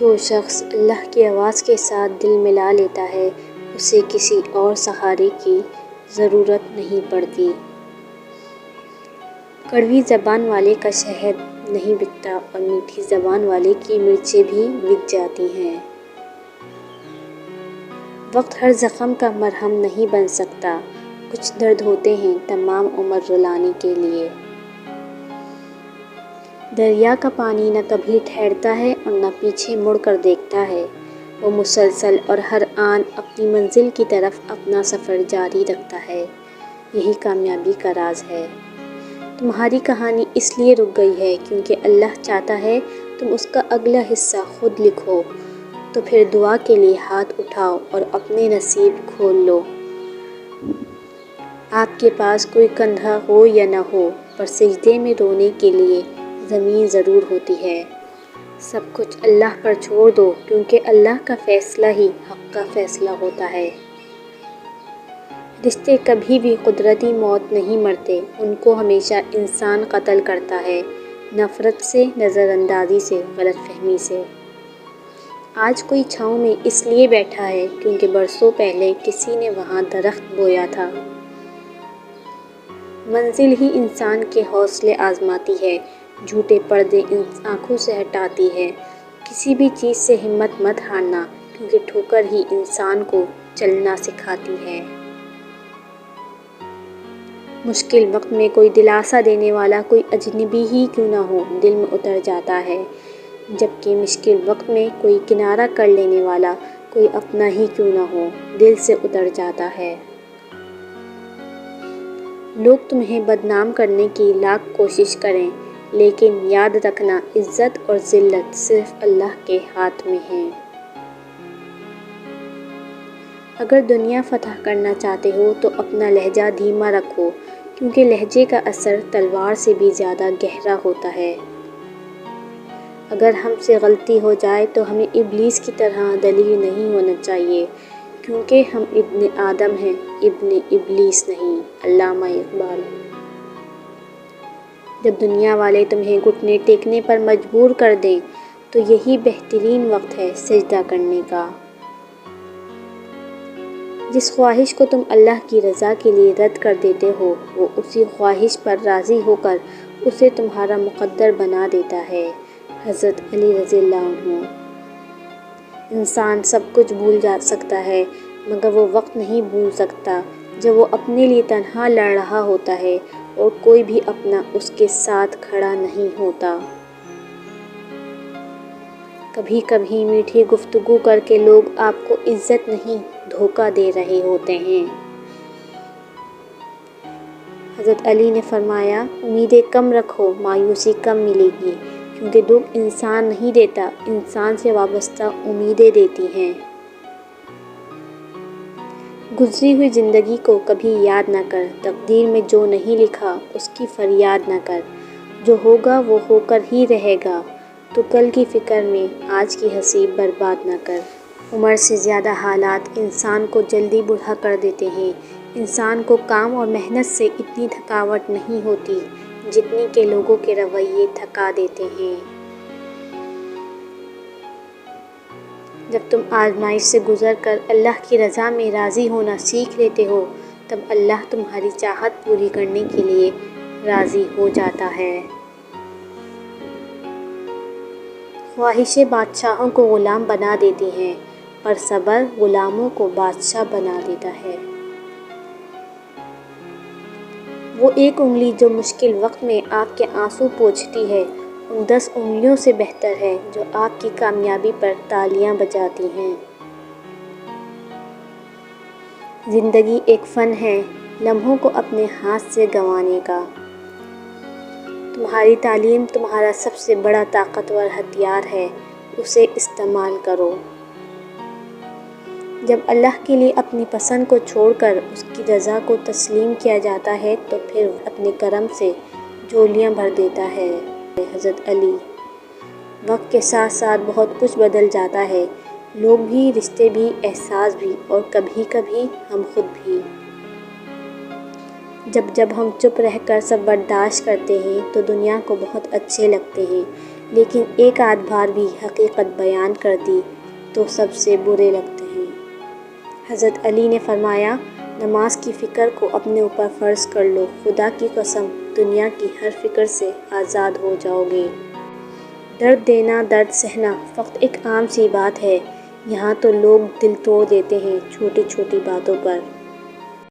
جو شخص اللہ کی آواز کے ساتھ دل ملا لیتا ہے اسے کسی اور سہارے کی ضرورت نہیں پڑتی۔ کڑوی زبان والے کا شہد نہیں بکتا اور میٹھی زبان والے کی مرچیں بھی بک جاتی ہیں۔ وقت ہر زخم کا مرہم نہیں بن سکتا، کچھ درد ہوتے ہیں تمام عمر رلانے کے لیے۔ دریا کا پانی نہ کبھی ٹھہرتا ہے اور نہ پیچھے مڑ کر دیکھتا ہے، وہ مسلسل اور ہر آن اپنی منزل کی طرف اپنا سفر جاری رکھتا ہے۔ یہی کامیابی کا راز ہے۔ تمہاری کہانی اس لیے رک گئی ہے کیونکہ اللہ چاہتا ہے تم اس کا اگلا حصہ خود لکھو، تو پھر دعا کے لیے ہاتھ اٹھاؤ اور اپنے نصیب کھول لو۔ آپ کے پاس کوئی کندھا ہو یا نہ ہو، پر سجدے میں رونے کے لیے زمین ضرور ہوتی ہے۔ سب کچھ اللہ پر چھوڑ دو کیونکہ اللہ کا فیصلہ ہی حق کا فیصلہ ہوتا ہے۔ رشتے کبھی بھی قدرتی موت نہیں مرتے، ان کو ہمیشہ انسان قتل کرتا ہے، نفرت سے، نظر اندازی سے، غلط فہمی سے۔ آج کوئی چھاؤں میں اس لیے بیٹھا ہے کیونکہ برسوں پہلے کسی نے وہاں درخت بویا تھا۔ منزل ہی انسان کے حوصلے آزماتی ہے، جھوٹے پردے آنکھوں سے ہٹاتی ہے۔ کسی بھی چیز سے ہمت مت ہارنا کیونکہ ٹھوکر ہی انسان کو چلنا سکھاتی ہے۔ مشکل وقت میں کوئی دلاسا دینے والا کوئی اجنبی ہی کیوں نہ ہو دل میں اتر جاتا ہے، جبکہ مشکل وقت میں کوئی کنارہ کر لینے والا کوئی اپنا ہی کیوں نہ ہو دل سے اتر جاتا ہے۔ لوگ تمہیں بدنام کرنے کی لاکھ کوشش کریں، لیکن یاد رکھنا عزت اور ذلت صرف اللہ کے ہاتھ میں ہیں۔ اگر دنیا فتح کرنا چاہتے ہو تو اپنا لہجہ دھیما رکھو کیونکہ لہجے کا اثر تلوار سے بھی زیادہ گہرا ہوتا ہے۔ اگر ہم سے غلطی ہو جائے تو ہمیں ابلیس کی طرح دلیر نہیں ہونا چاہیے کیونکہ ہم ابن آدم ہیں، ابن ابلیس نہیں۔ علامہ اقبال۔ جب دنیا والے تمہیں گھٹنے ٹیکنے پر مجبور کر دیں تو یہی بہترین وقت ہے سجدہ کرنے کا۔ جس خواہش کو تم اللہ کی رضا کے لیے رد کر دیتے ہو وہ اسی خواہش پر راضی ہو کر اسے تمہارا مقدر بنا دیتا ہے۔ حضرت علی رضی اللہ عنہ۔ انسان سب کچھ بھول جا سکتا ہے مگر وہ وقت نہیں بھول سکتا جب وہ اپنے لیے تنہا لڑ رہا ہوتا ہے اور کوئی بھی اپنا اس کے ساتھ کھڑا نہیں ہوتا۔ کبھی کبھی میٹھی گفتگو کر کے لوگ آپ کو عزت نہیں دھوکہ دے رہے ہوتے ہیں۔ حضرت علی نے فرمایا، امیدیں کم رکھو، مایوسی کم ملے گی، کیونکہ دکھ انسان نہیں دیتا، انسان سے وابستہ امیدیں دیتی ہیں۔ گزری ہوئی زندگی کو کبھی یاد نہ کر، تقدیر میں جو نہیں لکھا اس کی فریاد نہ کر، جو ہوگا وہ ہو کر ہی رہے گا، تو کل کی فکر میں آج کی ہنسی برباد نہ کر۔ عمر سے زیادہ حالات انسان کو جلدی بوڑھا کر دیتے ہیں۔ انسان کو کام اور محنت سے اتنی تھکاوٹ نہیں ہوتی جتنی کہ لوگوں کے رویے تھکا دیتے ہیں۔ جب تم آزمائش سے گزر کر اللہ کی رضا میں راضی ہونا سیکھ لیتے ہو تب اللہ تمہاری چاہت پوری کرنے کے لیے راضی ہو جاتا ہے۔ خواہشیں بادشاہوں کو غلام بنا دیتی ہیں پر صبر غلاموں کو بادشاہ بنا دیتا ہے۔ وہ ایک انگلی جو مشکل وقت میں آپ کے آنسو پوچھتی ہے ان 10 انگلیوں سے بہتر ہے جو آپ کی کامیابی پر تالیاں بجاتی ہیں۔ زندگی ایک فن ہے لمحوں کو اپنے ہاتھ سے گنوانے کا۔ تمہاری تعلیم تمہارا سب سے بڑا طاقتور ہتھیار ہے، اسے استعمال کرو۔ جب اللہ کے لیے اپنی پسند کو چھوڑ کر اس کی رضا کو تسلیم کیا جاتا ہے تو پھر اپنے کرم سے جھولیاں بھر دیتا ہے۔ حضرت علی۔ وقت کے ساتھ ساتھ بہت کچھ بدل جاتا ہے، لوگ بھی، رشتے بھی، احساس بھی اور کبھی کبھی ہم خود بھی۔ جب ہم چپ رہ کر سب برداشت کرتے ہیں تو دنیا کو بہت اچھے لگتے ہیں، لیکن ایک آدھ بار بھی حقیقت بیان کر دی تو سب سے برے لگتے ہیں۔ حضرت علی نے فرمایا، نماز کی فکر کو اپنے اوپر فرض کر لو، خدا کی قسم دنیا کی ہر فکر سے آزاد ہو جاؤ گے۔ درد دینا، درد سہنا فقط ایک عام سی بات ہے، یہاں تو لوگ دل توڑ دیتے ہیں چھوٹی چھوٹی باتوں پر۔